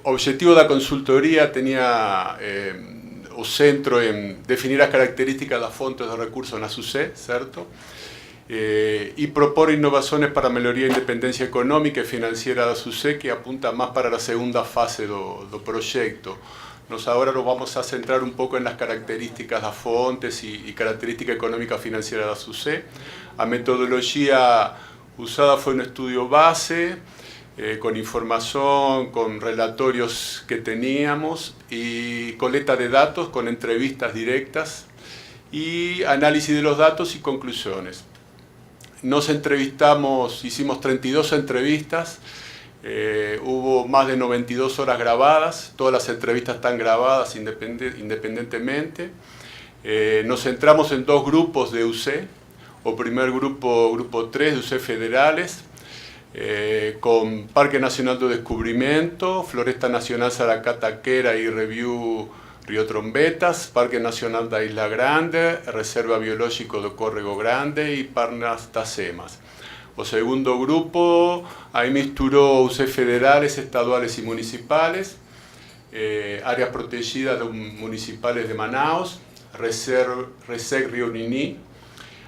Objetivo da consultoria tinha o centro em definir as características das fontes de recursos na SUSE, certo? E propor inovações para a melhoria da independência econômica e financeira da SUSE, que apunta mais para a segunda fase do projeto. Nós agora nos vamos a centrar um pouco nas características das fontes e característica econômica financeira da SUSE. A metodologia usada foi um estudio base, con información, con relatorios que teníamos y coleta de datos con entrevistas directas y análisis de los datos y conclusiones. Nos entrevistamos, hicimos 32 entrevistas, hubo más de 92 horas grabadas, todas las entrevistas están grabadas independientemente. Nos centramos en dos grupos de UC, o primer grupo 3 de UC federales, con Parque Nacional do Descubrimento, Floresta Nacional Saracataquera y Review Río Trombetas, Parque Nacional da Isla Grande, Reserva Biológico do Córrego Grande y Parnas das Emas. O segundo grupo, ahí misturó UC federales, estaduales y municipales, áreas protegidas municipales de Manaus, Resec Río Niní.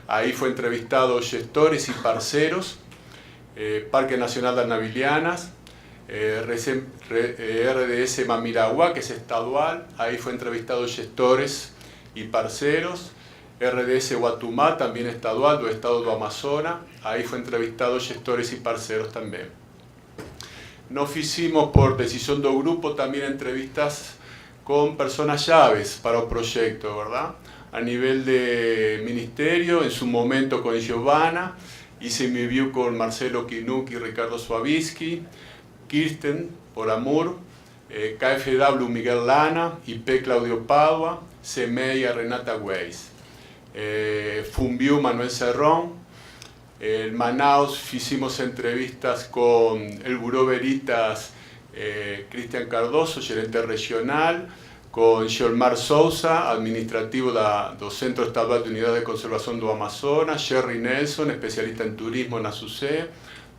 Ahí fue entrevistado gestores y parceros, Parque Nacional das Navilhanas, RDS Mamiragua, que es estadual, ahí fue entrevistado gestores y parceros, RDS Guatumá, también estadual, do estado do Amazonas, ahí fue entrevistado gestores y parceros también. Nos hicimos por decisión do grupo también entrevistas con personas llaves para el proyecto, ¿verdad? A nivel de ministerio, en su momento con Giovanna, hice mi review con Marcelo Kinuc y Ricardo Suavisky, Kirsten por Amur, KfW Miguel Lana, IP Claudio Padua, CMEIA Renata Weiss, Fumbiu Manuel Cerrón. En Manaus hicimos entrevistas con el Buró Veritas Cristian Cardoso, gerente regional, con Xolmar Sousa, administrativo do Centro Estadual de Unidade de Conservação do Amazonas, Jerry Nelson, especialista en turismo na SUSE,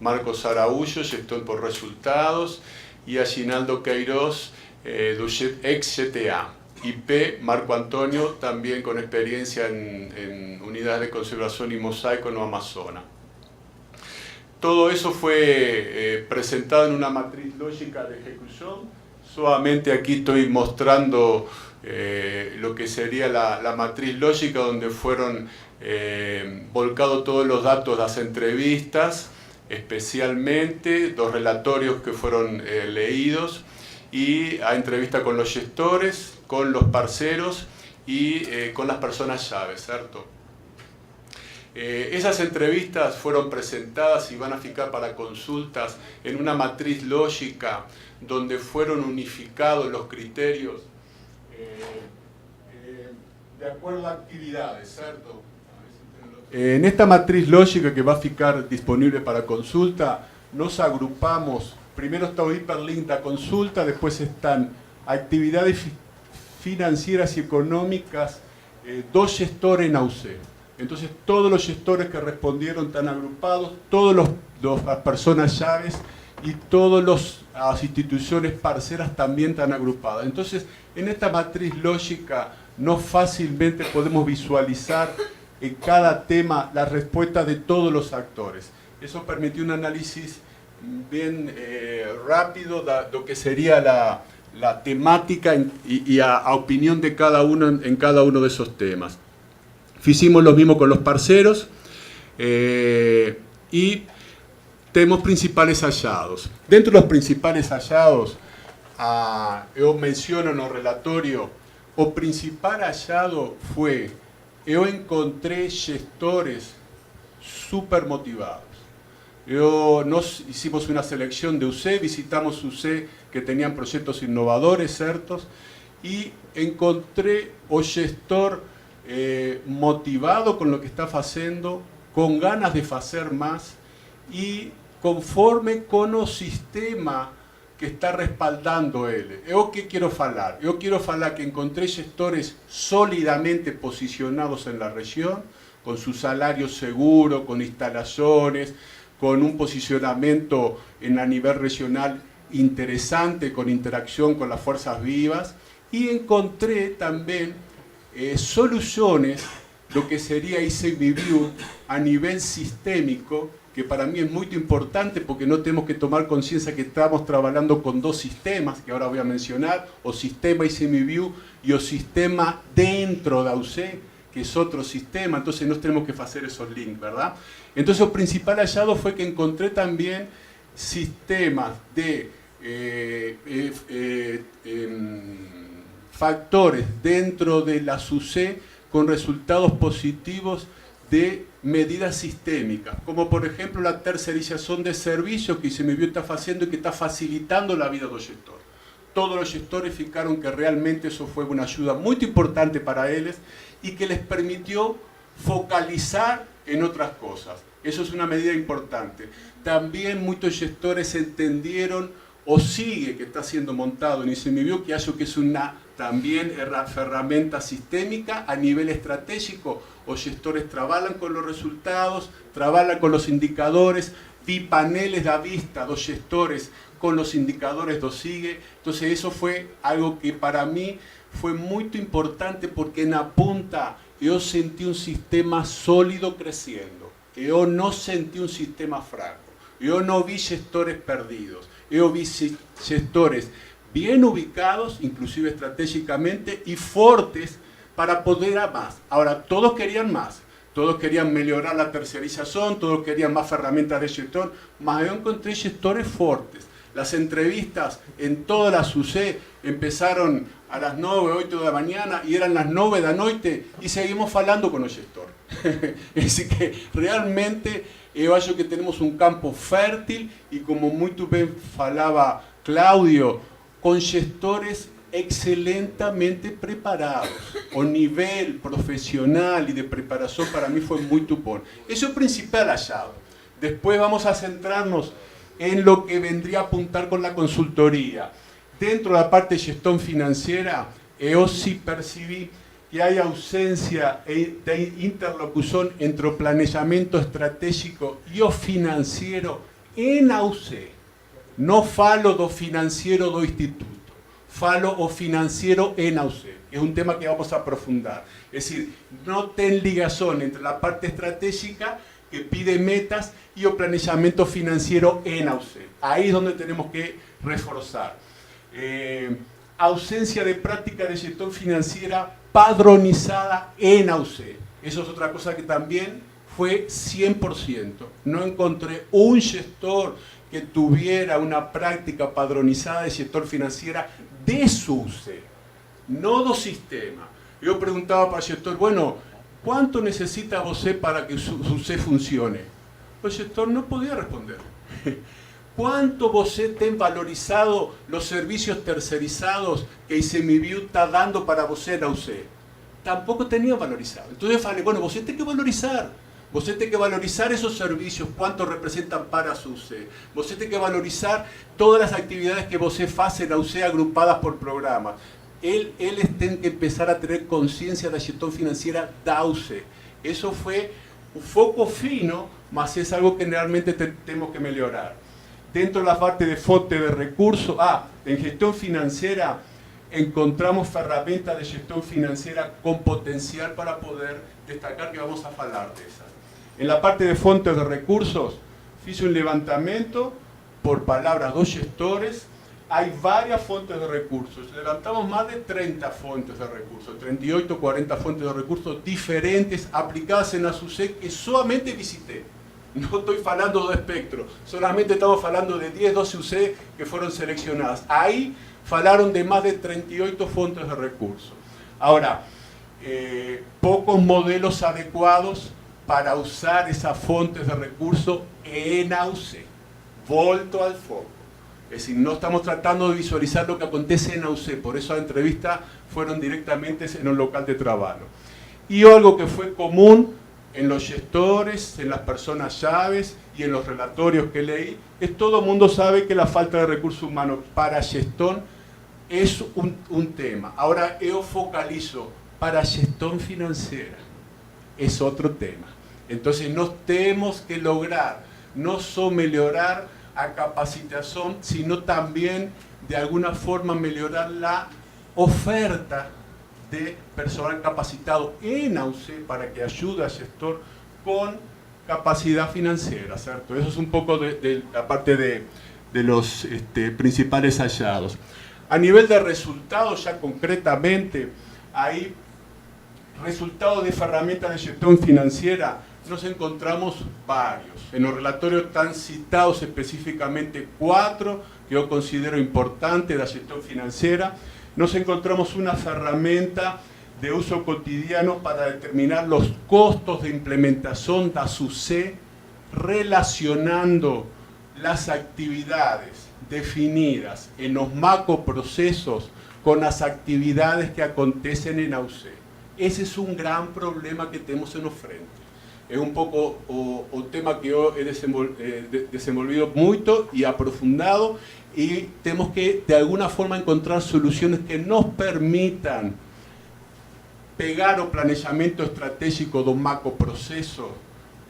Marcos Araújo, gestor por resultados, y Aginaldo Queiroz, do ex-GTA. IP, Marco Antonio, también con experiencia en unidades de conservación y mosaico no Amazonas. Todo eso fue presentado en una matriz lógica de ejecución. Solamente aquí estoy mostrando lo que sería la matriz lógica, donde fueron volcados todos los datos de las entrevistas, especialmente los relatorios que fueron leídos, y a entrevista con los gestores, con los parceros y con las personas llaves, ¿cierto? Esas entrevistas fueron presentadas y van a ficar para consultas en una matriz lógica donde fueron unificados los criterios de acuerdo a actividades, ¿cierto? En esta matriz lógica que va a ficar disponible para consulta, nos agrupamos. Primero está o hiperlink da consulta, después están actividades financieras y económicas, dos gestores en AUC. Entonces todos los gestores que respondieron están agrupados, todas las personas llaves y todas las instituciones parceras también están agrupadas. Entonces en esta matriz lógica no fácilmente podemos visualizar en cada tema la respuesta de todos los actores. Eso permitió un análisis bien rápido de lo que sería la temática y a opinión de cada uno en cada uno de esos temas. Hicimos lo mismo con los parceros y tenemos principales hallados. Dentro de los principales hallados, yo menciono en el relatorio, o principal hallado fue, yo encontré gestores súper motivados. Nos hicimos una selección de UC, visitamos UC que tenían proyectos innovadores, ¿ciertos? Y encontré un gestor motivado con lo que está haciendo, con ganas de hacer más y conforme con el sistema que está respaldando él. ¿Yo qué quiero falar? Yo quiero falar que encontré gestores sólidamente posicionados en la región, con su salario seguro, con instalaciones, con un posicionamiento a nivel regional interesante con interacción con las fuerzas vivas, y encontré también soluciones, lo que sería ICMBio a nivel sistémico, que para mí es muy importante porque no tenemos que tomar conciencia que estamos trabajando con dos sistemas, que ahora voy a mencionar, o sistema ICMBio y o sistema dentro de AUCE, que es otro sistema, entonces no tenemos que hacer esos links, ¿verdad? Entonces el principal hallado fue que encontré también sistemas de factores dentro de la SUSE con resultados positivos de medidas sistémicas, como por ejemplo la tercerización de servicios que ICMBio está haciendo y que está facilitando la vida de los gestores. Todos los gestores fijaron que realmente eso fue una ayuda muy importante para ellos y que les permitió focalizar en otras cosas. Eso es una medida importante. También muchos gestores entendieron o sigue que está siendo montado en ICMBio, que hace que es una también herramienta sistémica a nivel estratégico. Los gestores trabajan con los resultados, trabajan con los indicadores, vi paneles de vista dos gestores con los indicadores do sigue. Entonces eso fue algo que para mí fue muy importante porque en la punta yo sentí un sistema sólido creciendo. Yo no sentí un sistema fraco. Yo no vi gestores perdidos. Yo vi gestores bien ubicados, inclusive estratégicamente, y fuertes para poder a más. Ahora, todos querían más. Todos querían mejorar la tercerización, todos querían más herramientas de gestión, mas yo encontré gestores fuertes. Las entrevistas en toda la SUSE empezaron a las 9, 8 de la mañana y eran las 9 de la noche y seguimos hablando con los gestores. Así que realmente yo creo que tenemos un campo fértil y como muy bien falaba Claudio, con gestores excelentemente preparados. O nivel profesional y de preparación para mí fue muy bueno. Eso es el principal hallado. Después vamos a centrarnos en lo que vendría a apuntar con la consultoría. Dentro de la parte de gestión financiera, yo sí percibí que hay ausencia de interlocución entre el planeamiento estratégico y o financiero en AUCE. No falo do financiero do instituto, falo o financiero en AUCE. Es un tema que vamos a aprofundar. Es decir, no ten ligación entre la parte estratégica que pide metas y el planeamiento financiero en AUCE. Ahí es donde tenemos que reforzar. Ausencia de práctica de gestión financiera padronizada en AUCE. Eso es otra cosa que también fue 100%. No encontré un gestor que tuviera una práctica padronizada de gestor financiera de su UCE, no do sistema. Yo preguntaba para el gestor, bueno, ¿cuánto necesita usted para que su UCE funcione? El gestor no podía responder. ¿Cuánto usted tiene valorizado los servicios tercerizados que ICMBio está dando para usted en la UCE? Tampoco tenía valorizado. Entonces yo falei, bueno, usted tiene que valorizar. Você tiene que valorizar esos servicios, cuánto representan para su UCE. Você tiene que valorizar todas las actividades que você hace en la UCE agrupadas por programas. Eles tienen que empezar a tener conciencia de la gestión financiera da UCE. Eso fue un foco fino, mas es algo que realmente tenemos que mejorar. Dentro de la parte de fuente de recursos, en gestión financiera encontramos herramientas de gestión financiera con potencial para poder destacar, que vamos a hablar de esas. En la parte de fuentes de recursos, hice un levantamiento por palabras dos gestores. Hay varias fuentes de recursos. Levantamos más de 30 fuentes de recursos, 38 o 40 fuentes de recursos diferentes aplicadas en la SUSE que solamente visité. No estoy hablando de espectro, solamente estamos hablando de 10, 12 UC que fueron seleccionadas. Ahí hablaron de más de 38 fuentes de recursos. Ahora, pocos modelos adecuados para usar esas fuentes de recursos en AUCE. Volto al foco. Es decir, no estamos tratando de visualizar lo que acontece en AUCE, por eso las entrevistas fueron directamente en un local de trabajo. Y algo que fue común en los gestores, en las personas llaves y en los relatorios que leí, es todo el mundo sabe que la falta de recursos humanos para gestión es un tema. Ahora yo focalizo para gestión financiera, es otro tema. Entonces nos tenemos que lograr, no solo mejorar a capacitación, sino también de alguna forma melhorar la oferta de personal capacitado en AUCE para que ayude al gestor con capacidad financiera, ¿cierto? Eso es un poco de la parte de los principales hallados. A nivel de resultados, ya concretamente, hay resultados de herramientas de gestión financiera, nos encontramos varios. En los relatorios están citados específicamente 4 que yo considero importantes de la gestión financiera. Nos encontramos una herramienta de uso cotidiano para determinar los costos de implementación de ASUCE, relacionando las actividades definidas en los macroprocesos con las actividades que acontecen en AUCE. Ese es un gran problema que tenemos en los frentes. Es un poco un tema que yo he desenvolvido mucho y aprofundado, y tenemos que de alguna forma encontrar soluciones que nos permitan pegar o planeamiento estratégico de un macroproceso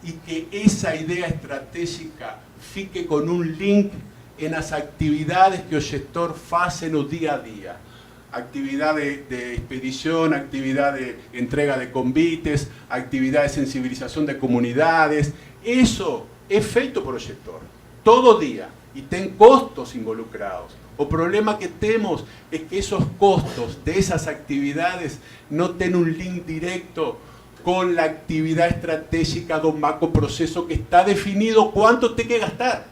y que esa idea estratégica fique con un link en las actividades que el gestor hace en el día a día. Actividad de expedición, actividad de entrega de convites, actividad de sensibilización de comunidades. Eso es feito por el gestor, todo día, y ten costos involucrados. El problema que tenemos es que esos costos de esas actividades no tienen un link directo con la actividad estratégica de un macroproceso que está definido cuánto te hay que gastar.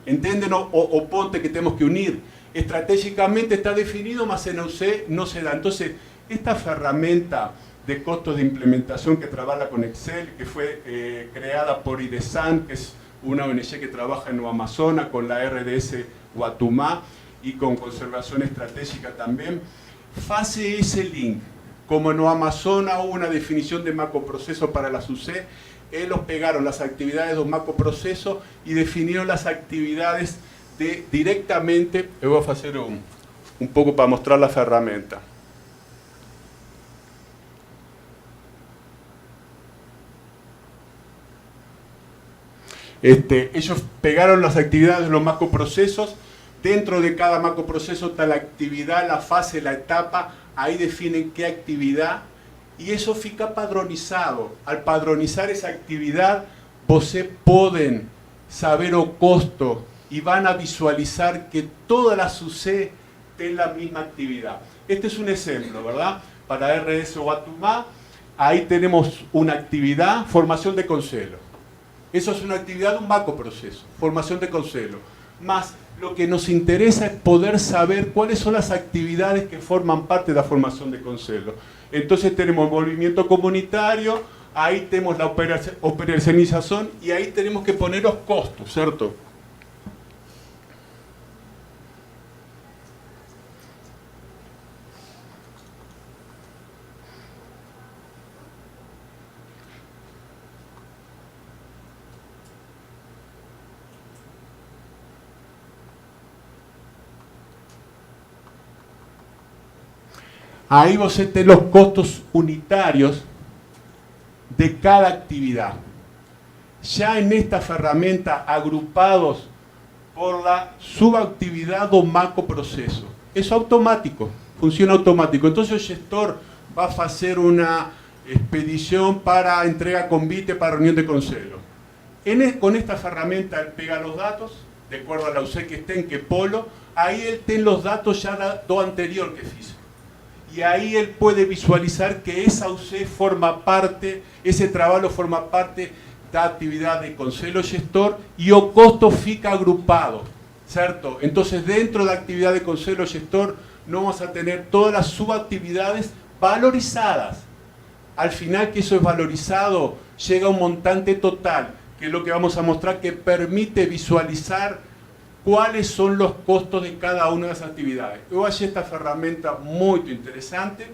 ¿Entienden? O ponte que tenemos que unir. Estratégicamente está definido, más en AUCE no se da. Entonces, esta herramienta de costos de implementación que trabaja con Excel, que fue creada por IDESAN, que es una ONG que trabaja en el Amazonas, con la RDS Guatumá y con conservación estratégica también, hace ese link. Como en el Amazonas hubo una definición de macroproceso para la ASUCE, ellos pegaron las actividades de un macroproceso y definieron las actividades directamente. Voy a hacer un poco para mostrar la herramienta. Ellos pegaron las actividades de los macroprocesos. Dentro de cada macroproceso está la actividad, la fase, la etapa. Ahí definen qué actividad. Y eso fica padronizado. Al padronizar esa actividad, ustedes pueden saber el costo y van a visualizar que toda la ASUCE tiene la misma actividad. Este es un ejemplo, ¿verdad? Para RDS Guatumá, ahí tenemos una actividad, formación de conselho. Eso es una actividad de un macroproceso, formación de conselho. Más lo que nos interesa es poder saber cuáles son las actividades que forman parte de la formación de conselho. Entonces tenemos movimiento comunitario, ahí tenemos la operacionalización y ahí tenemos que poner los costos, ¿cierto? Ahí vos tenés los costos unitarios de cada actividad. Ya en esta herramienta agrupados por la subactividad o macroproceso. Es automático, funciona automático. Entonces el gestor va a hacer una expedición para entrega convite para reunión de conselho. Con esta herramienta él pega los datos, de acuerdo a la UC que esté en qué polo, ahí él tiene los datos ya do anterior que hizo. Y ahí él puede visualizar que esa UC forma parte, ese trabajo forma parte de la actividad de conselho gestor y el costo fica agrupado, ¿cierto? Entonces dentro de la actividad de conselho gestor no vamos a tener todas las subactividades valorizadas. Al final que eso es valorizado, llega a un montante total, que es lo que vamos a mostrar, que permite visualizar cuáles son los costos de cada una de las actividades. Yo hallé esta herramienta muy interesante,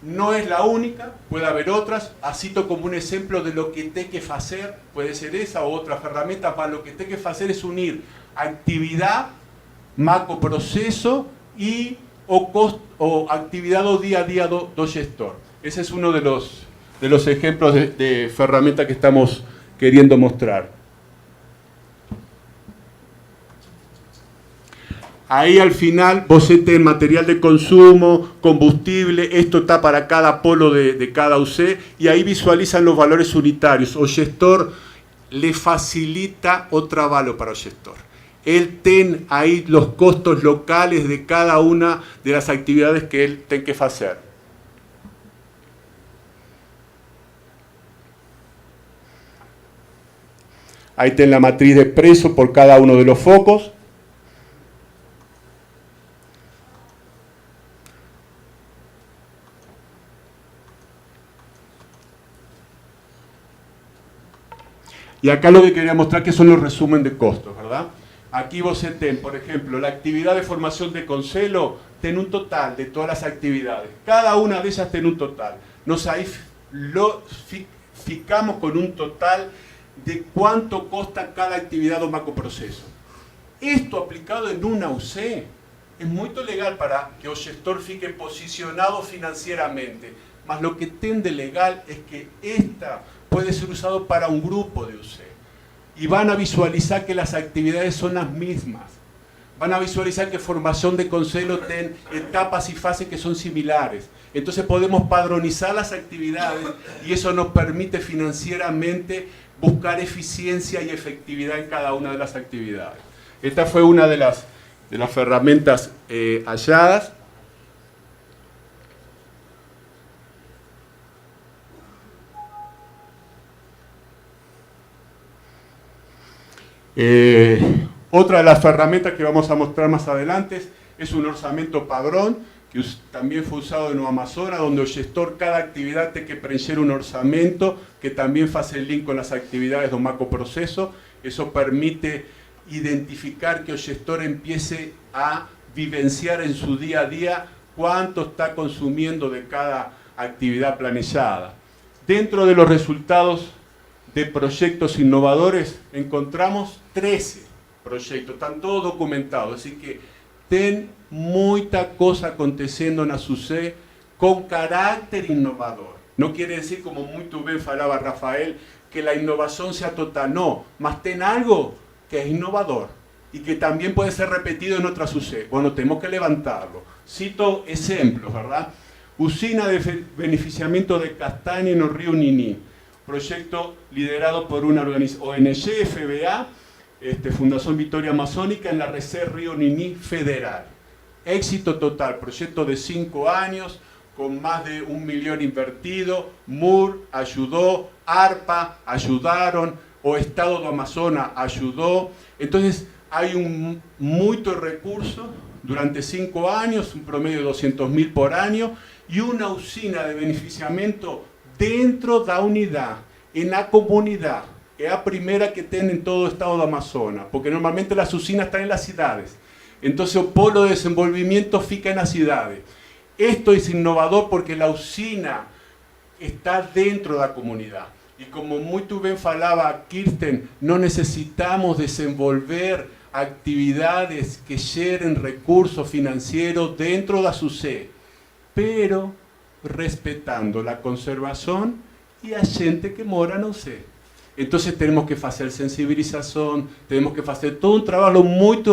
no es la única, puede haber otras, así como un ejemplo de lo que hay que hacer, puede ser esa o otra herramienta, para lo que hay que hacer es unir actividad, macroproceso y o actividad o día a día do gestor. Ese es uno de los ejemplos de herramienta que estamos queriendo mostrar. Ahí al final vos tenés material de consumo, combustible, esto está para cada polo de cada UC, y ahí visualizan los valores unitarios. O gestor le facilita o trabalho para el gestor. Él tiene ahí los costos locales de cada una de las actividades que él tiene que hacer. Ahí tiene la matriz de precio por cada uno de los focos. Y acá lo que quería mostrar que son los resumen de costos, ¿verdad? Aquí vos tenés, por ejemplo, la actividad de formación de Concelo, tiene un total de todas las actividades. Cada una de ellas tiene un total. Nos ahí lo fijamos con un total de cuánto costa cada actividad o macroproceso. Esto aplicado en una UC es muy legal para que el gestor fique posicionado financieramente. Mas lo que tiene de legal es que esta puede ser usado para un grupo de UC. Y van a visualizar que las actividades son las mismas. Van a visualizar que formación de Concelo tiene etapas y fases que son similares. Entonces podemos padronizar las actividades y eso nos permite financieramente buscar eficiencia y efectividad en cada una de las actividades. Esta fue una de las herramientas halladas. Otra de las herramientas que vamos a mostrar más adelante es un orçamento padrón, que también fue usado en el Amazonas, donde el gestor cada actividad tiene que preencher un orçamento que también hace el link con las actividades de un macroproceso. Eso permite identificar que el gestor empiece a vivenciar en su día a día cuánto está consumiendo de cada actividad planillada. Dentro de los resultados de proyectos innovadores encontramos 13 proyectos, están todos documentados, así que ten mucha cosa aconteciendo en la SUSE con carácter innovador. No quiere decir, como muy bien falaba Rafael, que la innovación sea total, no, mas ten algo que es innovador y que también puede ser repetido en otra SUSE. Bueno, tenemos que levantarlo. Cito ejemplos, ¿verdad? Usina de beneficiamiento de castaña en el río Niní, proyecto liderado por una ONG, FBA, Fundación Victoria Amazónica, en la Reserva Río Niní Federal. Éxito total, proyecto de 5 años, con más de 1 millón invertido. MUR ayudó, ARPA ayudaron, o Estado do Amazonas ayudó. Entonces hay mucho recurso durante 5 años, un promedio de 200.000 por año, y una usina de beneficiamiento dentro da unidad, en la comunidad. Es la primera que tiene en todo el estado de Amazonas, porque normalmente las usinas están en las ciudades. Entonces el polo de desenvolvimiento fica en las ciudades. Esto es innovador porque la usina está dentro de la comunidad. Y como muy bien falaba Kirsten, no necesitamos desenvolver actividades que generen recursos financieros dentro de la SUSE, pero respetando la conservación y a gente que mora no sé. Entonces tenemos que hacer sensibilización, tenemos que hacer todo un trabajo muy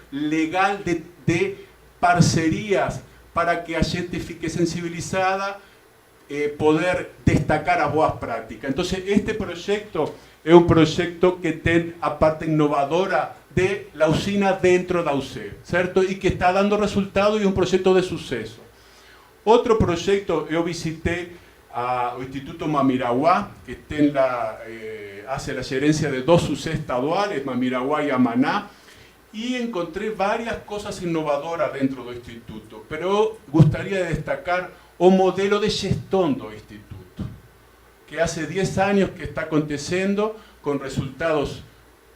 legal de parcerías para que a gente fique sensibilizada, poder destacar a boas prácticas. Entonces este proyecto es un proyecto que tiene a parte innovadora de la usina dentro de la UC, ¿cierto? Y que está dando resultados y un proyecto de suceso. Otro proyecto, yo visité al Instituto Mamiraguá, que hace la gerencia de 2 UC estaduales, Mamiraguá y Amaná, y encontré varias cosas innovadoras dentro del instituto, pero gustaría destacar un modelo de gestión del instituto, que hace 10 años que está aconteciendo con resultados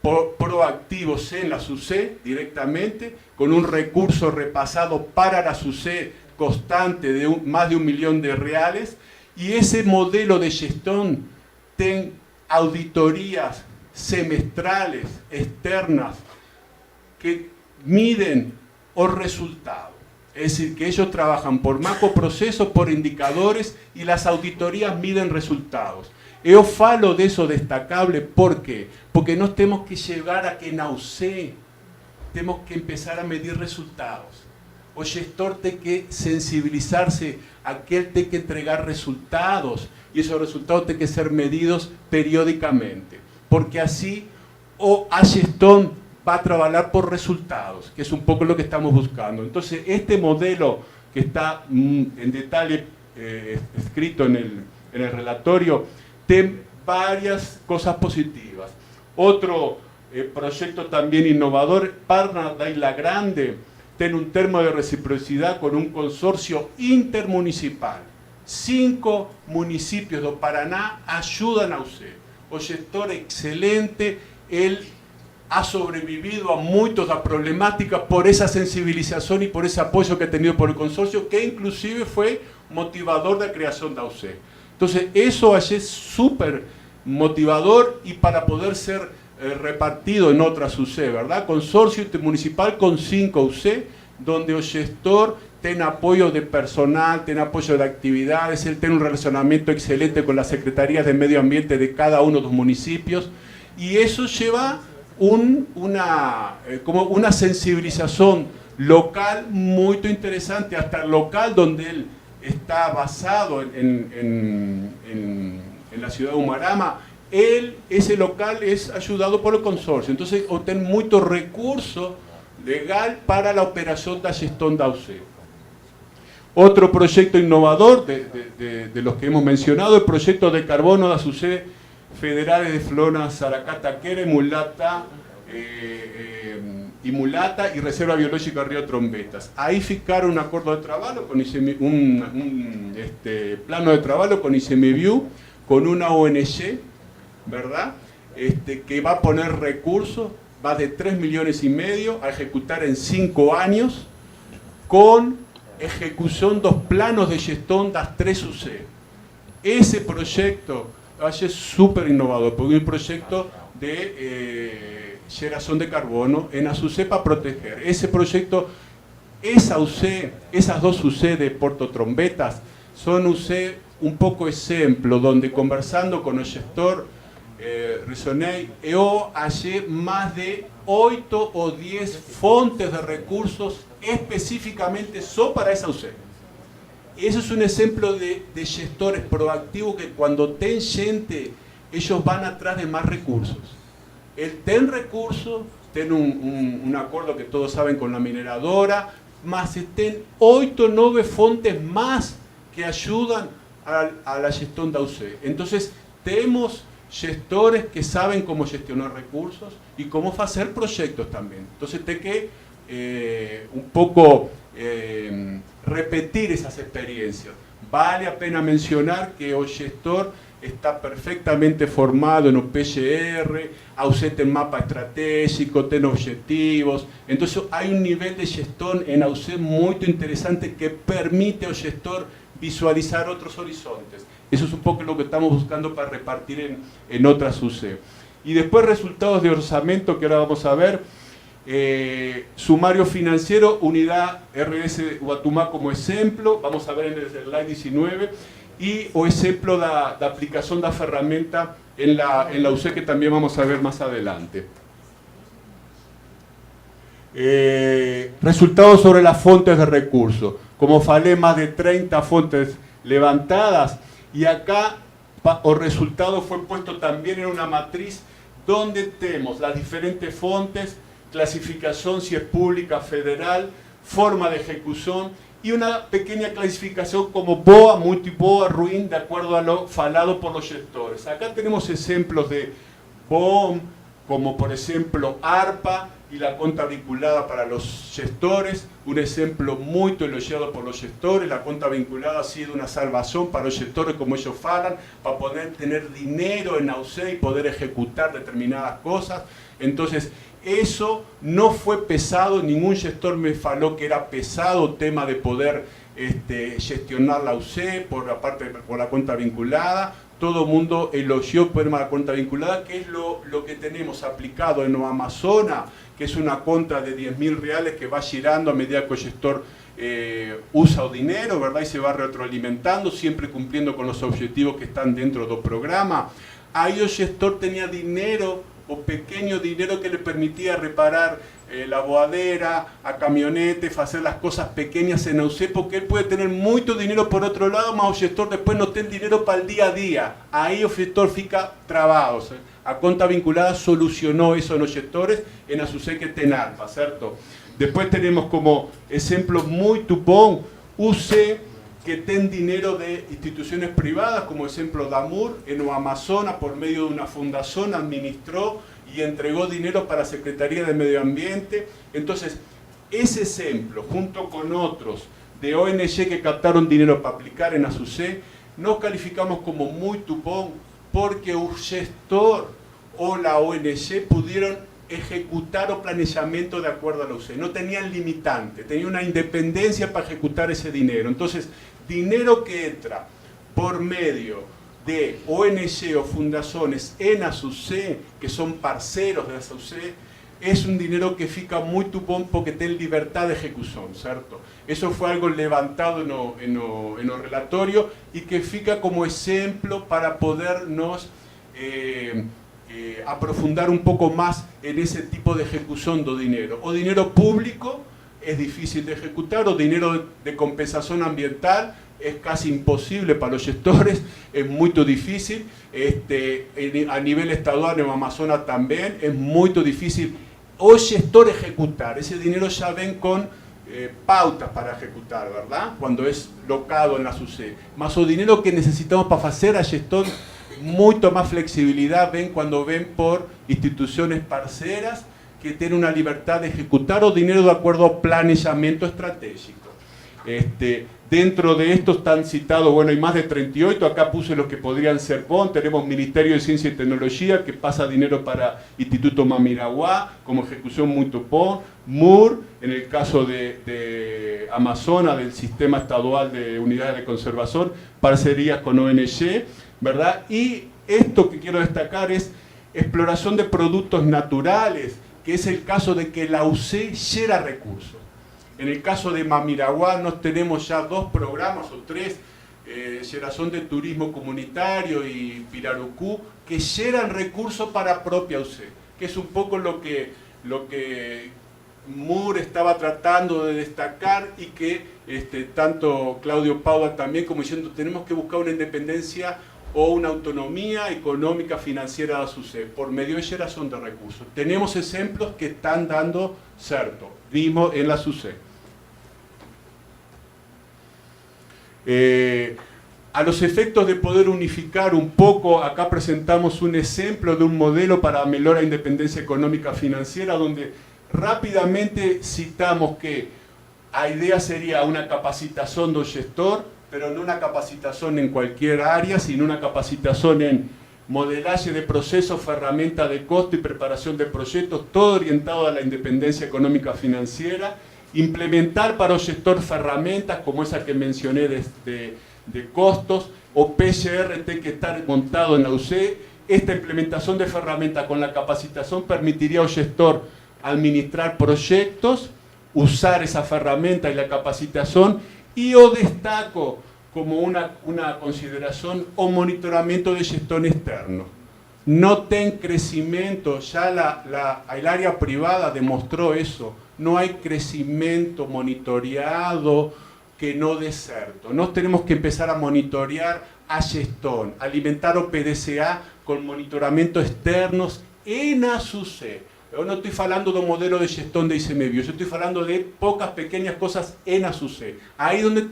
proactivos en la SUSE directamente, con un recurso repasado para la SUSE constante de más de 1 millón de reales, y ese modelo de gestión tiene auditorías semestrales externas que miden los resultados. Es decir, que ellos trabajan por macroprocesos, por indicadores, y las auditorías miden resultados. Yo falo de eso destacable, ¿por qué? Porque no tenemos que llegar a que na UC tenemos que empezar a medir resultados. O gestor tiene que sensibilizarse a que él tiene que entregar resultados y esos resultados tienen que ser medidos periódicamente. Porque así a gestión va a trabajar por resultados, que es un poco lo que estamos buscando. Entonces, este modelo que está en detalle escrito en el relatorio, tiene varias cosas positivas. Otro proyecto también innovador, Parna da Isla Grande, tiene un termo de reciprocidad con un consorcio intermunicipal. 5 municipios de Paraná ayudan a usted. O gestor excelente, él ha sobrevivido a muchas problemáticas por esa sensibilización y por ese apoyo que ha tenido por el consorcio, que inclusive fue motivador de la creación de AUCE. Entonces, eso es súper motivador y para poder ser repartido en otras UC, ¿verdad? Consorcio intermunicipal con 5 UC, donde el gestor tiene apoyo de personal, tiene apoyo de actividades, él tiene un relacionamiento excelente con las secretarías de medio ambiente de cada uno de los municipios, y eso lleva como una sensibilización local muy interesante, hasta local, donde él está basado en la ciudad de Humarama. Ese local es ayudado por el consorcio, entonces obtiene mucho recurso legal para la operación de la gestión de AUCE. Otro proyecto innovador de los que hemos mencionado, el proyecto de carbono de las UC federales de Flona, Saracataquera y Mulata y Reserva Biológica Río Trombetas. Ahí fijaron un acuerdo de trabajo, con plano de trabajo con ICMBio, con una ONG, ¿verdad? Que va a poner recursos, va de 3,5 millones a ejecutar en 5 años, con ejecución de los planos de gestión de las 3 UC. Ese proyecto es súper innovador, porque es un proyecto de generación de carbono en las UC para proteger. Ese proyecto, esas 2 UC de Puerto Trombetas, son UC un poco ejemplo, donde conversando con el gestor, Risonei, hay más de 8 o 10 fuentes de recursos específicamente solo para esa UC. Eso es un ejemplo de gestores proactivos que cuando ten gente, ellos van atrás de más recursos. El ten recursos, ten un acuerdo que todos saben con la mineradora, más ten 8 o 9 fuentes más que ayudan a la gestión de AUC. Entonces, tenemos gestores que saben cómo gestionar recursos y cómo hacer proyectos también. Entonces, tengo que un poco repetir esas experiencias. Vale la pena mencionar que el gestor está perfectamente formado en OPGR, AUC tiene mapa estratégico, tiene objetivos. Entonces, hay un nivel de gestión en AUC muy interesante que permite al gestor visualizar otros horizontes. Eso es un poco lo que estamos buscando para repartir en otras UC. Y después resultados de orçamento que ahora vamos a ver. Sumario financiero, unidad RS Guatumá como ejemplo, vamos a ver en el slide 19, y o ejemplo de aplicación de la herramienta en la UC que también vamos a ver más adelante. Resultados sobre las fuentes de recursos. Como falé, más de 30 fuentes levantadas, y acá el resultado fue puesto también en una matriz donde tenemos las diferentes fuentes, clasificación si es pública, federal, forma de ejecución y una pequeña clasificación como BOA, multi-BOA, ruin, de acuerdo a lo falado por los gestores. Acá tenemos ejemplos de BOM, como por ejemplo ARPA y la cuenta vinculada para los gestores, un ejemplo muy elogiado por los gestores. La cuenta vinculada ha sido una salvación para los gestores, como ellos falan, para poder tener dinero en AUC y poder ejecutar determinadas cosas. Entonces, eso no fue pesado, ningún gestor me faló que era pesado tema de poder gestionar la UC por la cuenta vinculada. Todo el mundo elogió por la cuenta vinculada, que es lo que tenemos aplicado en Amazonas, que es una cuenta de 10.000 reales que va girando a medida que el gestor usa el dinero, ¿verdad? Y se va retroalimentando, siempre cumpliendo con los objetivos que están dentro del programa. Ahí el gestor tenía dinero o pequeño dinero que le permitía reparar la boadera, a camionetes, hacer las cosas pequeñas en AUC, porque él puede tener mucho dinero por otro lado, mas o gestor después no tiene dinero para el día a día. Aí o gestor fica travado. A conta vinculada solucionó eso en los gestores en ASUC que tem ARPA, ¿cierto? Después tenemos como ejemplo muy bom UC que ten dinero de instituciones privadas, como ejemplo DAMUR, en o Amazonas, por medio de una fundación, administró y entregó dinero para la Secretaría de Medio Ambiente. Entonces, ese ejemplo, junto con otros de ONG que captaron dinero para aplicar en ASUC, nos calificamos como muy bom, porque el gestor o la ONG pudieron ejecutar o planeamiento de acuerdo a la UC. No tenían limitante, tenían una independencia para ejecutar ese dinero. Entonces, dinero que entra por medio de ONG o fundaciones en ASUC, que son parceros de ASUC, es un dinero que fica muy bom porque tiene libertad de ejecución, ¿cierto? Eso fue algo levantado en lo relatorio y que fica como ejemplo para podernos aprofundar un poco más en ese tipo de ejecución de dinero. O dinero público es difícil de ejecutar, o dinero de compensación ambiental es casi imposible para los gestores, es muy difícil. A nivel estadual en Amazonas también es muy difícil o gestor ejecutar. Ese dinero ya ven con pautas para ejecutar, ¿verdad? Cuando es locado en la SUC. Más o dinero que necesitamos para hacer a gestor mucho más flexibilidad, ven cuando ven por instituciones parceras que tienen una libertad de ejecutar o dinero de acuerdo a planeamiento estratégico. Dentro de esto están citados, bueno, hay más de 38, acá puse los que podrían ser BON, tenemos Ministerio de Ciencia y Tecnología que pasa dinero para Instituto Mamiraguá como ejecución muy topón, MUR, en el caso de Amazonas, del Sistema Estadual de Unidades de Conservación, parcerías con ONG, ¿verdad? Y esto que quiero destacar es exploración de productos naturales, que es el caso de que la UC genera recursos. En el caso de Mamiraguá nos tenemos ya 2 programas o 3, generación de turismo comunitario y Pirarucú, que generan recursos para propia UC, que es un poco lo que MUR estaba tratando de destacar y que tanto Claudio Pauda también como diciendo tenemos que buscar una independencia o una autonomía económica financiera de la SUC por medio de generación de recursos. Tenemos ejemplos que están dando cierto, vimos en la SUC. A los efectos de poder unificar un poco, acá presentamos un ejemplo de un modelo para mejorar la independencia económica financiera, donde rápidamente citamos que la idea sería una capacitación del gestor, pero no una capacitación en cualquier área, sino una capacitación en modelaje de procesos, herramientas de costo y preparación de proyectos, todo orientado a la independencia económica financiera, implementar para el gestor herramientas como esa que mencioné de costos, o PCR tiene que estar montado en la UC. Esta implementación de herramientas con la capacitación permitiría al gestor administrar proyectos, usar esa herramienta y la capacitación, y o destaco como una consideración o monitoramiento de gestión externo. No ten crecimiento, ya el área privada demostró eso, no hay crecimiento monitoreado que no deserto. Nos tenemos que empezar a monitorear a gestión, alimentar o PDCA con monitoramiento externos en ASUC. Yo no estoy hablando de un modelo de gestión de ICMBio, yo estoy hablando de pocas pequeñas cosas en ASUC. Ahí es donde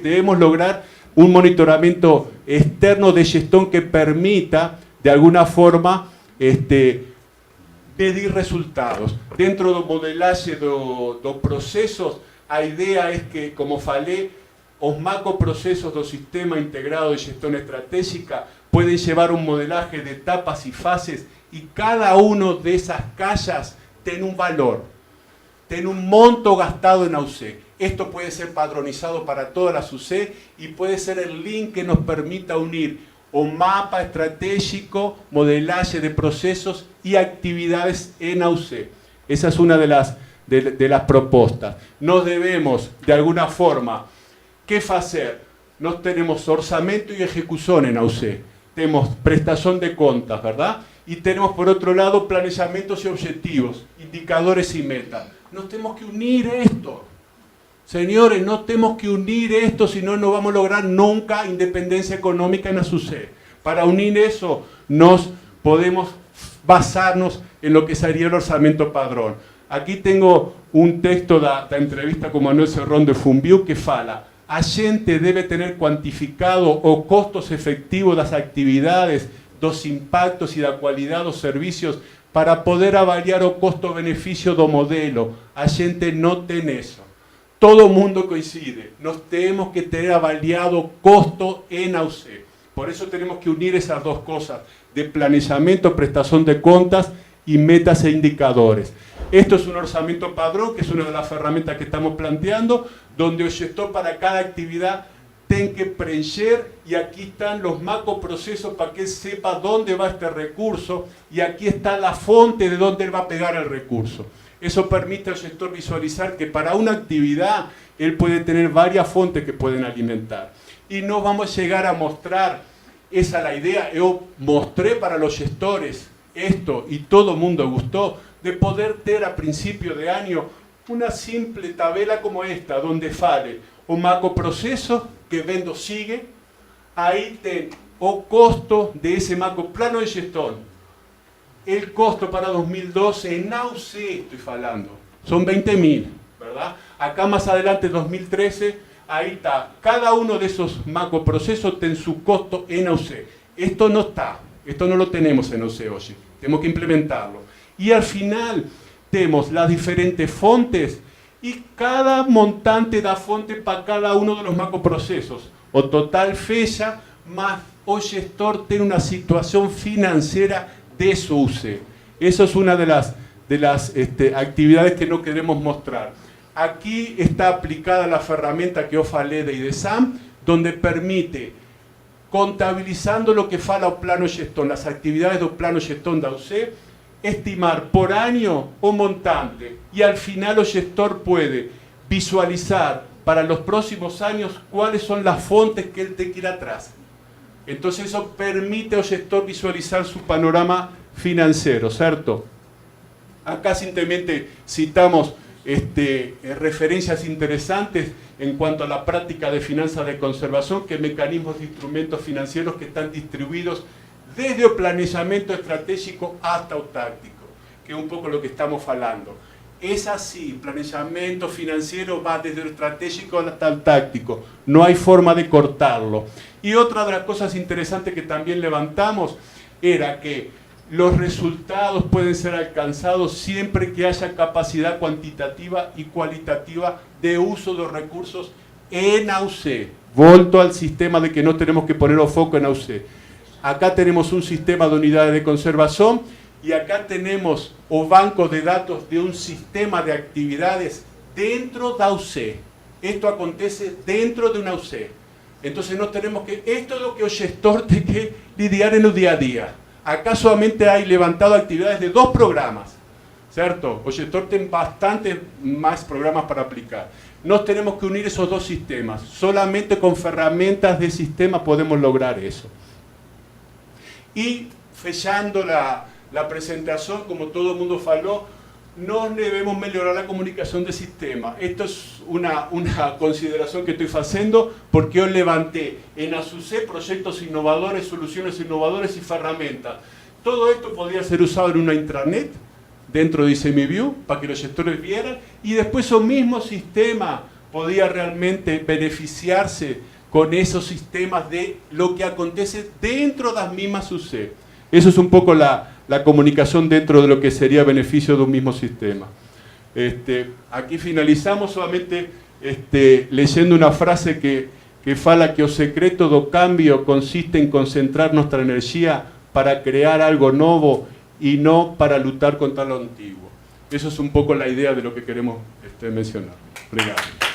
debemos lograr un monitoramiento externo de gestión que permita, de alguna forma, pedir resultados. Dentro del modelaje de procesos, la idea es que, como falei, los macroprocesos del Sistema Integrado de Gestión Estratégica pueden llevar un modelaje de etapas y fases, y cada uno de esas calles tiene un valor, tiene un monto gastado en AUC. Esto puede ser padronizado para toda la SUC y puede ser el link que nos permita unir un mapa estratégico, modelaje de procesos y actividades en AUC. Esa es una de las propuestas. Nos debemos, de alguna forma, ¿qué hacer? Nos tenemos orçamento y ejecución en AUC. Tenemos prestación de cuentas, ¿verdad? y tenemos por otro lado planeamientos y objetivos, indicadores y metas. Nos tenemos que unir esto. Señores, no tenemos que unir esto, si no, no vamos a lograr nunca independencia económica en ASUCE. Para unir eso, nos podemos basarnos en lo que sería el orçamento padrón. Aquí tengo un texto da entrevista con Manuel Serrón de Funviu que fala: a gente deve ter quantificado o costos efectivos das actividades, dos impactos e da qualidade dos servicios para poder avaliar o custo-benefício do modelo. A gente não tem isso. Todo mundo coincide. Nós temos que ter avaliado costo en AUCE. Por eso tenemos que unir esas dos cosas, de planeamiento, prestación de cuentas y metas e indicadores. Esto es un orçamento padrón, que es una de las herramientas que estamos planteando, donde el gestor para cada actividad tiene que preencher, y aquí están los macroprocesos para que él sepa dónde va este recurso, y aquí está la fuente de dónde él va a pegar el recurso. Eso permite al gestor visualizar que para una actividad él puede tener varias fuentes que pueden alimentar. Y no vamos a llegar a mostrar, esa es la idea, yo mostré para los gestores esto y todo el mundo gustó, de poder tener a principio de año una simple tabla como esta, donde fale o macroproceso que vendo sigue, ahí ten o costo de ese macro plano de gestión. El costo para 2012 en AUCE estoy falando, son 20.000, ¿verdad? Acá más adelante, 2013, ahí está. Cada uno de esos macroprocesos tiene su costo en AUCE. Esto no está, esto no lo tenemos en AUCE hoy, tenemos que implementarlo. Y al final tenemos las diferentes fuentes y cada montante da fuente para cada uno de los macroprocesos. O total fecha más o gestor tiene una situación financiera de su UCE. Eso es una de las actividades que no queremos mostrar. Aquí está aplicada la herramienta que yo falé de IDESAM, donde permite, contabilizando lo que fala o plano gestón, las actividades do plano gestón da UCE, estimar por año o montante, y al final el gestor puede visualizar para los próximos años cuáles son las fuentes que él te quiere atrás. Entonces eso permite al gestor visualizar su panorama financiero, ¿cierto? Acá simplemente citamos referencias interesantes en cuanto a la práctica de finanzas de conservación, que mecanismos de instrumentos financieros que están distribuidos desde el planeamiento estratégico hasta el táctico, que es un poco lo que estamos hablando. Es así, el planeamiento financiero va desde el estratégico hasta el táctico, no hay forma de cortarlo. Y otra de las cosas interesantes que también levantamos era que los resultados pueden ser alcanzados siempre que haya capacidad cuantitativa y cualitativa de uso de los recursos en AUCE. Volto al sistema de que no tenemos que poner el foco en AUCE. Acá tenemos un sistema de unidades de conservación y acá tenemos o banco de datos de un sistema de actividades dentro de AUCE. Esto acontece dentro de una AUCE. Entonces no tenemos que... Esto es lo que el gestor tiene que lidiar en el día a día. Acá solamente hay levantado actividades de 2 programas, ¿cierto? El gestor tiene bastantes más programas para aplicar. Nos tenemos que unir esos 2 sistemas. Solamente con herramientas de sistema podemos lograr eso. Y fechando la presentación, como todo el mundo faló, no debemos mejorar la comunicación de sistema. Esto es una consideración que estoy haciendo porque yo levanté en ASUCE proyectos innovadores, soluciones innovadoras y herramientas. Todo esto podría ser usado en una intranet dentro de ICMView para que los gestores vieran, y después el mismo sistema podía realmente beneficiarse con esos sistemas de lo que acontece dentro de las mismas UCE. Eso es un poco la comunicación dentro de lo que sería beneficio de un mismo sistema. Aquí finalizamos solamente leyendo una frase que fala que o secreto do cambio consiste en concentrar nuestra energía para crear algo nuevo y no para luchar contra lo antiguo. Eso es un poco la idea de lo que queremos mencionar. Obrigado.